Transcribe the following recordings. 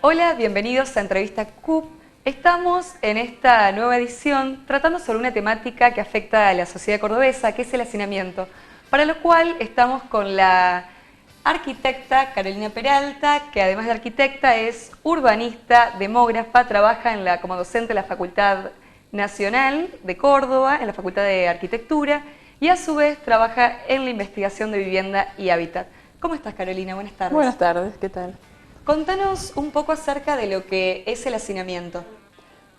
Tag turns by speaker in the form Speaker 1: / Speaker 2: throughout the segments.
Speaker 1: Hola, bienvenidos a Entrevista CUP. Estamos en esta nueva edición tratando sobre una temática que afecta a la sociedad cordobesa, que es el hacinamiento, para lo cual estamos con la arquitecta Carolina Peralta, que además de arquitecta es urbanista, demógrafa, trabaja como docente en la Facultad Nacional de Córdoba, en la Facultad de Arquitectura, y a su vez trabaja en la investigación de vivienda y hábitat. ¿Cómo estás, Carolina? Buenas tardes.
Speaker 2: Buenas tardes, ¿qué tal?
Speaker 1: Contanos un poco acerca de lo que es el hacinamiento.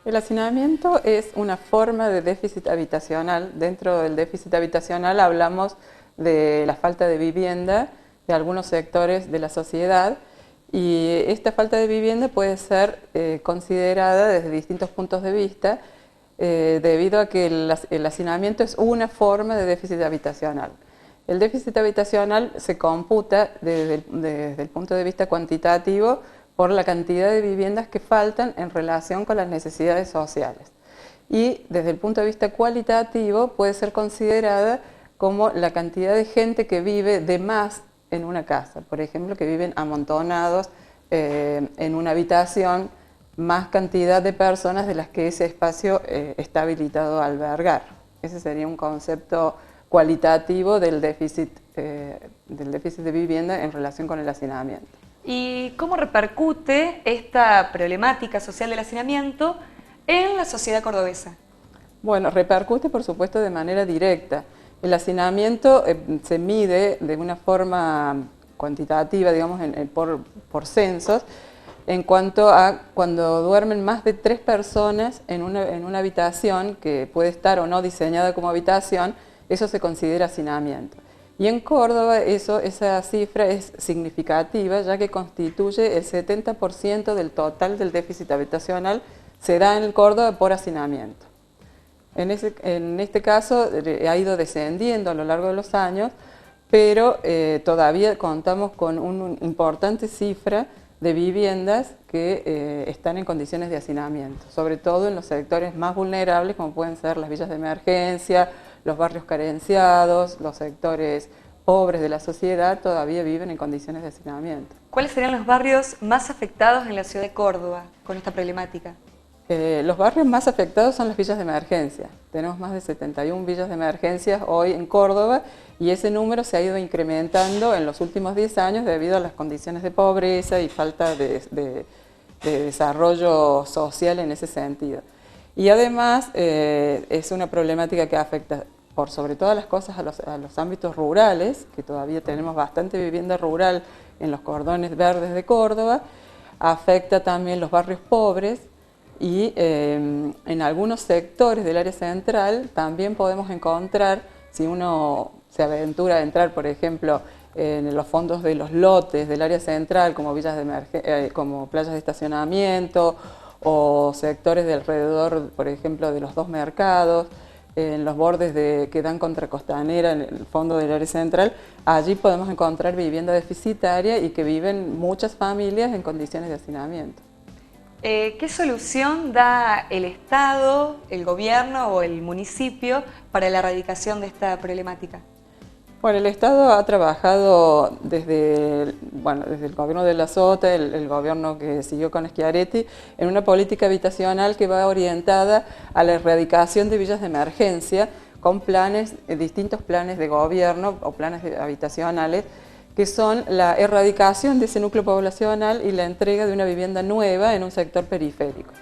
Speaker 2: El hacinamiento es una forma de déficit habitacional. Dentro del déficit habitacional hablamos de la falta de vivienda de algunos sectores de la sociedad, y esta falta de vivienda puede ser considerada desde distintos puntos de vista debido a que el hacinamiento es una forma de déficit habitacional. El déficit habitacional se computa desde el punto de vista cuantitativo por la cantidad de viviendas que faltan en relación con las necesidades sociales. Y desde el punto de vista cualitativo puede ser considerada como la cantidad de gente que vive de más en una casa. Por ejemplo, que viven amontonados en una habitación, más cantidad de personas de las que ese espacio está habilitado a albergar. Ese sería un concepto cualitativo del déficit de vivienda en relación con el hacinamiento.
Speaker 1: ¿Y cómo repercute esta problemática social del hacinamiento en la sociedad cordobesa?
Speaker 2: Bueno, repercute por supuesto de manera directa. El hacinamiento se mide de una forma cuantitativa, digamos, por censos, en cuanto a cuando duermen más de 3 personas en una habitación que puede estar o no diseñada como habitación. Eso se considera hacinamiento. Y en Córdoba esa cifra es significativa, ya que constituye el 70% del total del déficit habitacional, se da en Córdoba por hacinamiento. En este caso ha ido descendiendo a lo largo de los años, pero todavía contamos con una importante cifra de viviendas que están en condiciones de hacinamiento, sobre todo en los sectores más vulnerables, como pueden ser las villas de emergencia, los barrios carenciados, los sectores pobres de la sociedad todavía viven en condiciones de hacinamiento.
Speaker 1: ¿Cuáles serían los barrios más afectados en la ciudad de Córdoba con esta problemática?
Speaker 2: Los barrios más afectados son las villas de emergencia. Tenemos más de 71 villas de emergencia hoy en Córdoba, y ese número se ha ido incrementando en los últimos 10 años debido a las condiciones de pobreza y falta de desarrollo social en ese sentido. Y además es una problemática que afecta por sobre todas las cosas a los ámbitos rurales, que todavía tenemos bastante vivienda rural en los cordones verdes de Córdoba, afecta también los barrios pobres, y en algunos sectores del área central también podemos encontrar, si uno se aventura a entrar, por ejemplo, en los fondos de los lotes del área central, como como playas de estacionamiento, o sectores de alrededor, por ejemplo, de los dos mercados, en los bordes que dan contra Costanera, en el fondo del área central, allí podemos encontrar vivienda deficitaria y que viven muchas familias en condiciones de hacinamiento.
Speaker 1: ¿Qué solución da el Estado, el gobierno o el municipio para la erradicación de esta problemática?
Speaker 2: Bueno, el Estado ha trabajado desde el gobierno de la Sota, el gobierno que siguió con Schiaretti, en una política habitacional que va orientada a la erradicación de villas de emergencia con distintos planes de gobierno o planes habitacionales, que son la erradicación de ese núcleo poblacional y la entrega de una vivienda nueva en un sector periférico.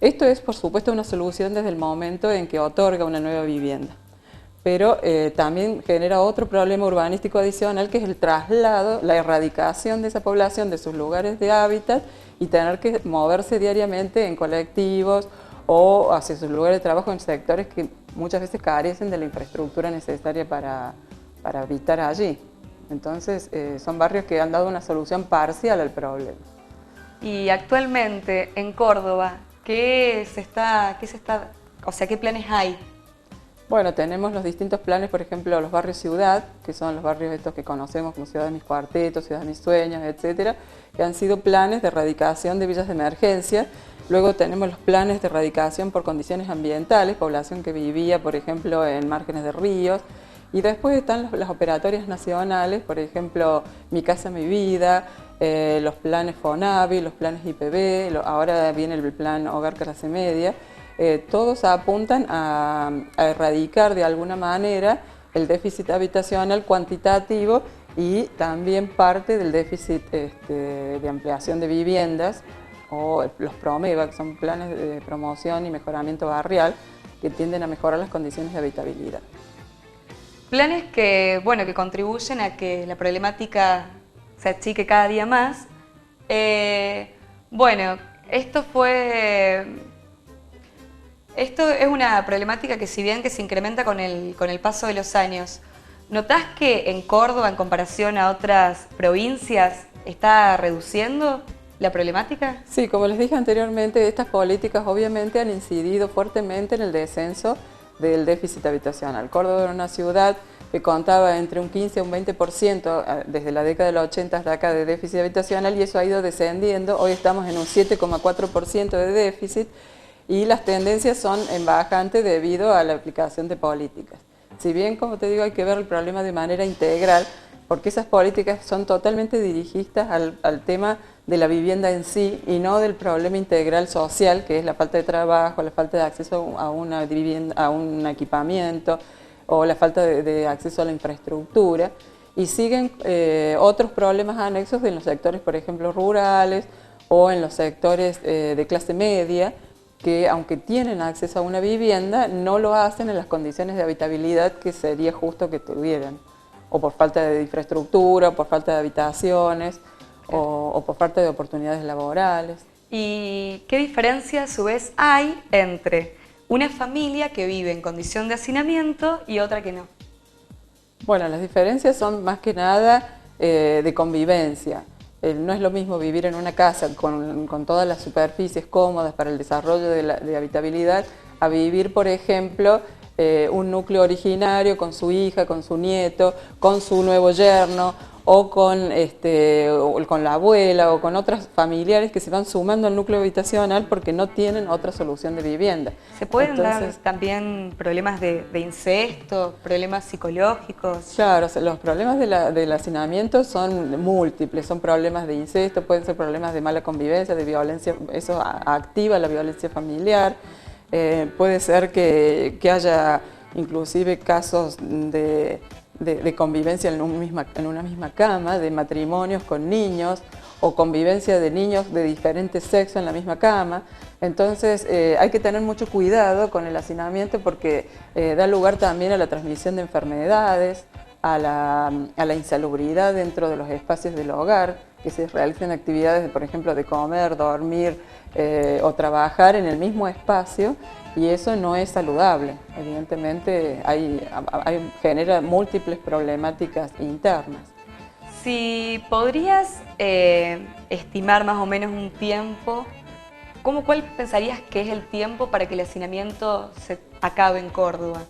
Speaker 2: Esto es, por supuesto, una solución desde el momento en que otorga una nueva vivienda. Pero también genera otro problema urbanístico adicional, que es el traslado, la erradicación de esa población de sus lugares de hábitat y tener que moverse diariamente en colectivos o hacia sus lugares de trabajo en sectores que muchas veces carecen de la infraestructura necesaria para habitar allí. Entonces son barrios que han dado una solución parcial al problema.
Speaker 1: Y actualmente en Córdoba, ¿qué planes hay?
Speaker 2: Bueno, tenemos los distintos planes, por ejemplo, los barrios ciudad, que son los barrios estos que conocemos como Ciudad de Mis Cuartetos, Ciudad de Mis Sueños, etcétera, que han sido planes de erradicación de villas de emergencia. Luego tenemos los planes de erradicación por condiciones ambientales, población que vivía, por ejemplo, en márgenes de ríos. Y después están las operatorias nacionales, por ejemplo, Mi Casa, Mi Vida, los planes FONAVI, los planes IPB, ahora viene el plan Hogar Clase Media, todos apuntan a erradicar de alguna manera el déficit habitacional cuantitativo y también parte del déficit de ampliación de viviendas o los PROMEVA, que son planes de promoción y mejoramiento barrial que tienden a mejorar las condiciones de habitabilidad.
Speaker 1: Planes que, bueno, que contribuyen a que la problemática se achique cada día más. Bueno, esto es una problemática que si bien que se incrementa con el paso de los años, ¿notás que en Córdoba, en comparación a otras provincias, está reduciendo la problemática?
Speaker 2: Sí, como les dije anteriormente, estas políticas obviamente han incidido fuertemente en el descenso del déficit habitacional. Córdoba era una ciudad que contaba entre un 15 a un 20% desde la década del 80 hasta acá de déficit habitacional y eso ha ido descendiendo. Hoy estamos en un 7,4% de déficit y las tendencias son en bajante debido a la aplicación de políticas. Si bien, como te digo, hay que ver el problema de manera integral, porque esas políticas son totalmente dirigidas al tema de la vivienda en sí y no del problema integral social, que es la falta de trabajo, la falta de acceso a una vivienda, a un equipamiento o la falta de acceso a la infraestructura. Y siguen otros problemas anexos en los sectores, por ejemplo, rurales o en los sectores de clase media, que aunque tienen acceso a una vivienda, no lo hacen en las condiciones de habitabilidad que sería justo que tuvieran, o por falta de infraestructura, o por falta de habitaciones, o por falta de oportunidades laborales.
Speaker 1: ¿Y qué diferencia a su vez hay entre una familia que vive en condición de hacinamiento y otra que no?
Speaker 2: Bueno, las diferencias son más que nada de convivencia. No es lo mismo vivir en una casa con todas las superficies cómodas para el desarrollo de habitabilidad a vivir, por ejemplo, un núcleo originario con su hija, con su nieto, con su nuevo yerno o con la abuela o con otros familiares que se van sumando al núcleo habitacional porque no tienen otra solución de vivienda.
Speaker 1: ¿Se pueden dar también problemas de incesto, problemas psicológicos?
Speaker 2: Claro, o sea, los problemas del hacinamiento son múltiples, son problemas de incesto, pueden ser problemas de mala convivencia, de violencia, eso activa la violencia familiar, puede ser que haya inclusive casos de convivencia en una misma cama, de matrimonios con niños o convivencia de niños de diferentes sexos en la misma cama. Entonces hay que tener mucho cuidado con el hacinamiento porque da lugar también a la transmisión de enfermedades, a la insalubridad dentro de los espacios del hogar, que se realicen actividades, por ejemplo, de comer, dormir o trabajar en el mismo espacio, y eso no es saludable. Evidentemente genera múltiples problemáticas internas.
Speaker 1: Si podrías estimar más o menos un tiempo, ¿cuál pensarías que es el tiempo para que el hacinamiento se acabe en Córdoba?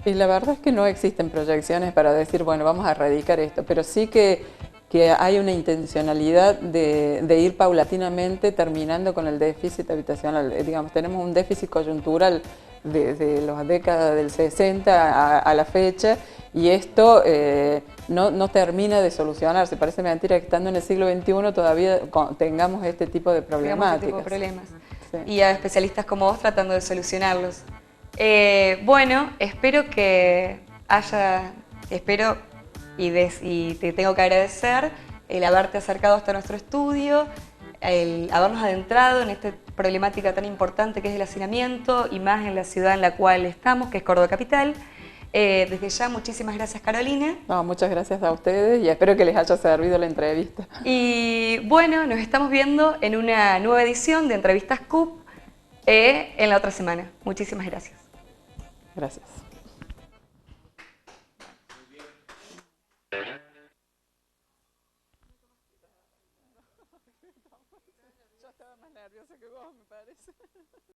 Speaker 2: Y la verdad es que no existen proyecciones para decir, bueno, vamos a erradicar esto, pero sí que hay una intencionalidad de ir paulatinamente terminando con el déficit habitacional. Digamos, tenemos un déficit coyuntural desde las décadas del 60 a la fecha y esto no termina de solucionarse. Parece mentira que estando en el siglo XXI todavía tengamos este tipo de problemáticas.
Speaker 1: Sí. Y a especialistas como vos tratando de solucionarlos. Bueno, espero y te tengo que agradecer el haberte acercado hasta nuestro estudio, el habernos adentrado en esta problemática tan importante que es el hacinamiento y más en la ciudad en la cual estamos, que es Córdoba Capital. Desde ya, muchísimas gracias, Carolina.
Speaker 2: No, muchas gracias a ustedes y espero que les haya servido la entrevista.
Speaker 1: Y bueno, nos estamos viendo en una nueva edición de Entrevistas CUP en la otra semana. Muchísimas gracias.
Speaker 2: Gracias. Yo estaba más nerviosa que vos, me parece.